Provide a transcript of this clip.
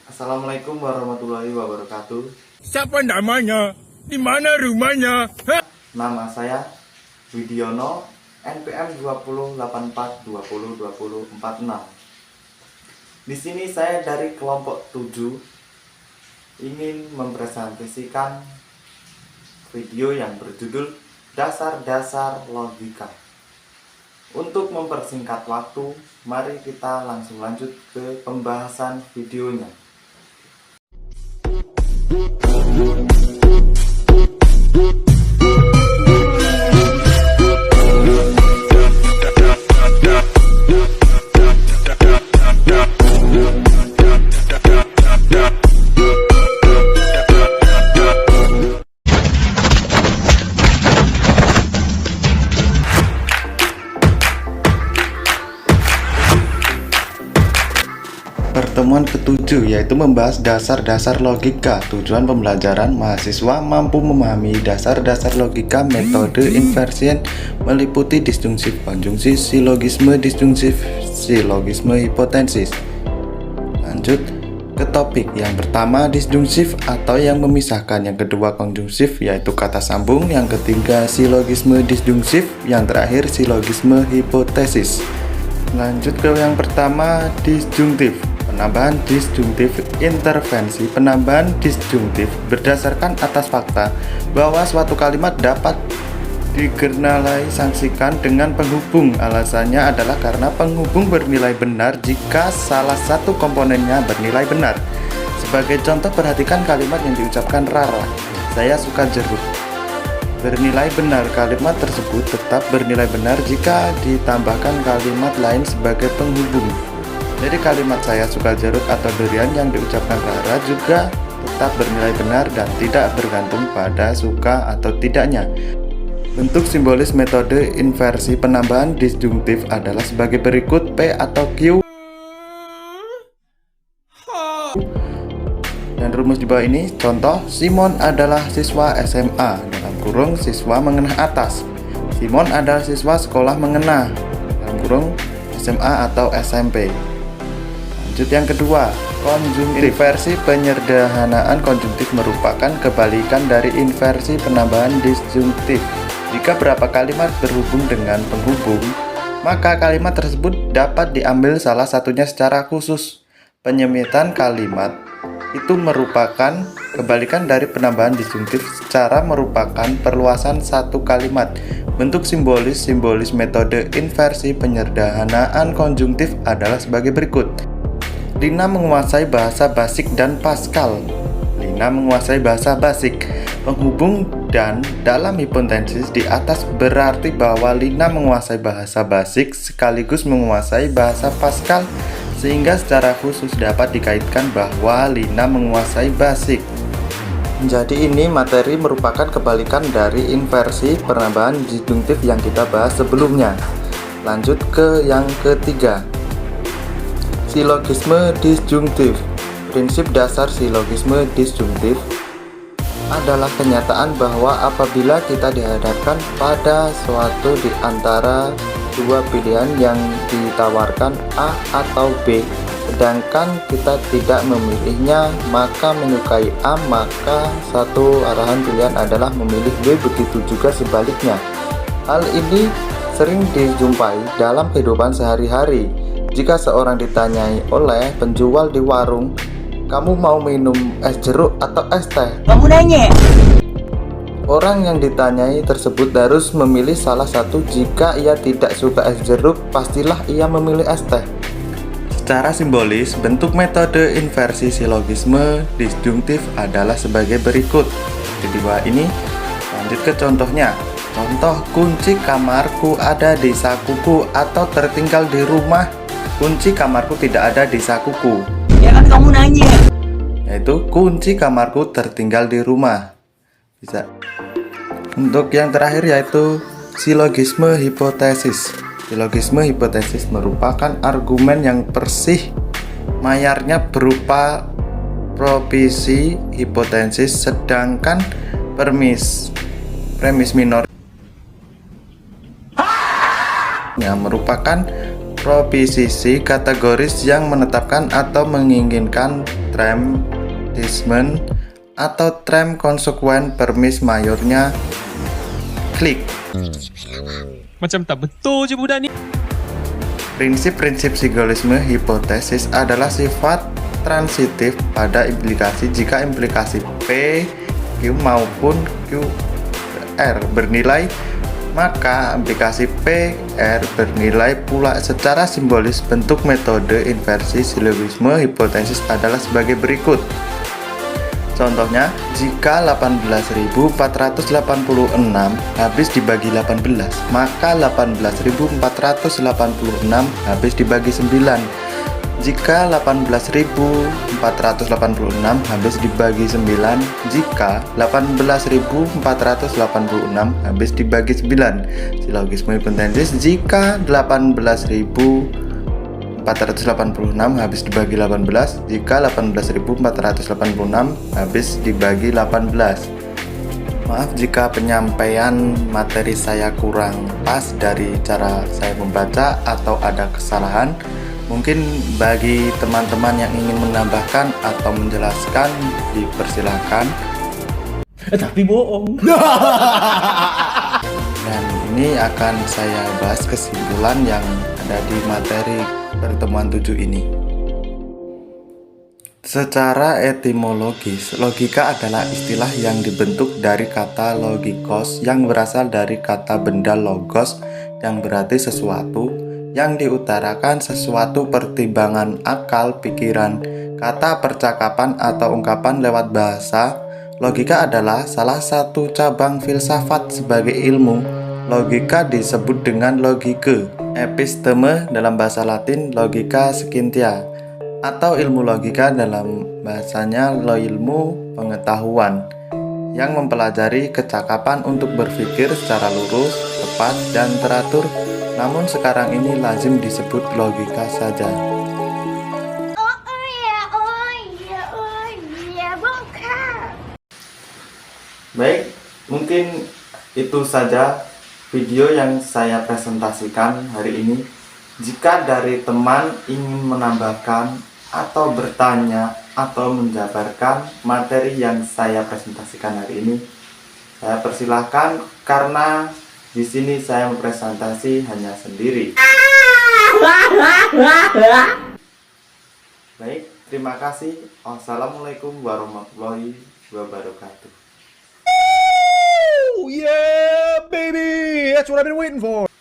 Assalamualaikum warahmatullahi wabarakatuh. Siapa namanya? Di mana rumahnya? Hah? Nama saya Widiono, NPM 2084202046. Di sini saya dari kelompok 7 ingin mempresentasikan video yang berjudul Dasar-dasar Logika. Untuk mempersingkat waktu, mari kita langsung lanjut ke pembahasan videonya. Pertemuan ketujuh yaitu membahas dasar-dasar logika. Tujuan pembelajaran mahasiswa mampu memahami dasar-dasar logika, metode inversi meliputi disjungsi, konjungsi, silogisme disjungtif, silogisme hipotesis. Lanjut ke topik. Yang pertama disjungsif atau yang memisahkan, yang kedua konjungsif yaitu kata sambung, yang ketiga silogisme disjungsif, yang terakhir silogisme hipotesis. Lanjut ke yang pertama disjungtif. Penambahan disjungtif, intervensi penambahan disjungtif berdasarkan atas fakta bahwa suatu kalimat dapat digeneralisasikan dengan penghubung. Alasannya adalah karena penghubung bernilai benar jika salah satu komponennya bernilai benar. Sebagai contoh, perhatikan kalimat yang diucapkan Rara, "Saya suka jeruk." Bernilai benar, kalimat tersebut tetap bernilai benar jika ditambahkan kalimat lain sebagai penghubung. Jadi kalimat "saya suka jeruk" atau durian yang diucapkan Rara juga tetap bernilai benar dan tidak bergantung pada suka atau tidaknya. Bentuk simbolis metode inversi penambahan disjungtif adalah sebagai berikut: P atau Q. Dan rumus di bawah ini, contoh, Simon adalah siswa SMA, dalam kurung siswa menengah atas. Simon adalah siswa sekolah menengah, dalam kurung SMA atau SMP. Lanjut yang kedua, konjungtif. Inversi penyederhanaan konjungtif merupakan kebalikan dari inversi penambahan disjungtif. Jika berapa kalimat berhubung dengan penghubung, maka kalimat tersebut dapat diambil salah satunya secara khusus. Penyemitan kalimat itu merupakan kebalikan dari penambahan disjungtif secara merupakan perluasan satu kalimat. Bentuk simbolis metode inversi penyederhanaan konjungtif adalah sebagai berikut. Lina menguasai bahasa basic dan Pascal. Lina menguasai bahasa basic. Penghubung "dan" dalam hipotesis di atas berarti bahwa Lina menguasai bahasa basic sekaligus menguasai bahasa Pascal, sehingga secara khusus dapat dikaitkan bahwa Lina menguasai basic. Jadi ini materi merupakan kebalikan dari inversi penambahan disjungtif yang kita bahas sebelumnya. Lanjut ke yang ketiga, silogisme disjungtif. Prinsip dasar silogisme disjungtif adalah kenyataan bahwa apabila kita dihadapkan pada suatu di antara dua pilihan yang ditawarkan A atau B, sedangkan kita tidak memilihnya, maka menyukai A, maka satu arahan pilihan adalah memilih B, begitu juga sebaliknya. Hal ini sering dijumpai dalam kehidupan sehari-hari. Jika seorang ditanyai oleh penjual di warung, "Kamu mau minum es jeruk atau es teh?" Kamu nanya. Orang yang ditanyai tersebut harus memilih salah satu. Jika ia tidak suka es jeruk, pastilah ia memilih es teh. Secara simbolis, bentuk metode inversi silogisme disjungtif adalah sebagai berikut. Di bawah ini, lanjut ke contohnya. Contoh, kunci kamarku ada di sakuku atau tertinggal di rumah. Kunci kamarku tidak ada di sakuku. Ya kan kamu nanya. Yaitu kunci kamarku tertinggal di rumah. Bisa. Untuk yang terakhir yaitu silogisme hipotesis. Silogisme hipotesis merupakan argumen yang persih mayarnya berupa propisi hipotesis, sedangkan premis minor yang merupakan proposisi kategoris yang menetapkan atau menginginkan trem disment atau trem konsekuen permis mayornya klik. Macam tak betul je budak ni. Prinsip-prinsip psikologisme hipotesis adalah sifat transitif pada implikasi jika implikasi P, Q maupun QR bernilai, maka implikasi P, R bernilai pula. Secara simbolis, bentuk metode inversi silogisme hipotesis adalah sebagai berikut. Contohnya, jika 18.486 habis dibagi 18, maka 18.486 habis dibagi 9. Jika 18.486 habis dibagi 9, jika 18.486 habis dibagi 9. Silogisme hipotesis jika 18.486 habis dibagi 18, jika 18.486 habis dibagi 18. Maaf jika penyampaian materi saya kurang pas dari cara saya membaca atau ada kesalahan. Mungkin bagi teman-teman yang ingin menambahkan atau menjelaskan, dipersilahkan. Tapi bohong. Dan ini akan saya bahas kesimpulan yang ada di materi pertemuan 7 ini. Secara etimologis, logika adalah istilah yang dibentuk dari kata logikos yang berasal dari kata benda logos yang berarti sesuatu, yang diutarakan sesuatu pertimbangan akal, pikiran, kata percakapan atau ungkapan lewat bahasa. Logika adalah salah satu cabang filsafat sebagai ilmu. Logika disebut dengan logike. Episteme dalam bahasa Latin logika scientia, atau ilmu logika dalam bahasanya ilmu pengetahuan yang mempelajari kecakapan untuk berpikir secara lurus, tepat, dan teratur. Namun sekarang ini lazim disebut logika saja. Baik, mungkin itu saja video yang saya presentasikan hari ini. Jika dari teman ingin menambahkan atau bertanya atau menjabarkan materi yang saya presentasikan hari ini, saya persilahkan karena di sini saya mempresentasi hanya sendiri. Baik, terima kasih. Wassalamualaikum warahmatullahi wabarakatuh. Oh yeah, baby! That's what I've been waiting for.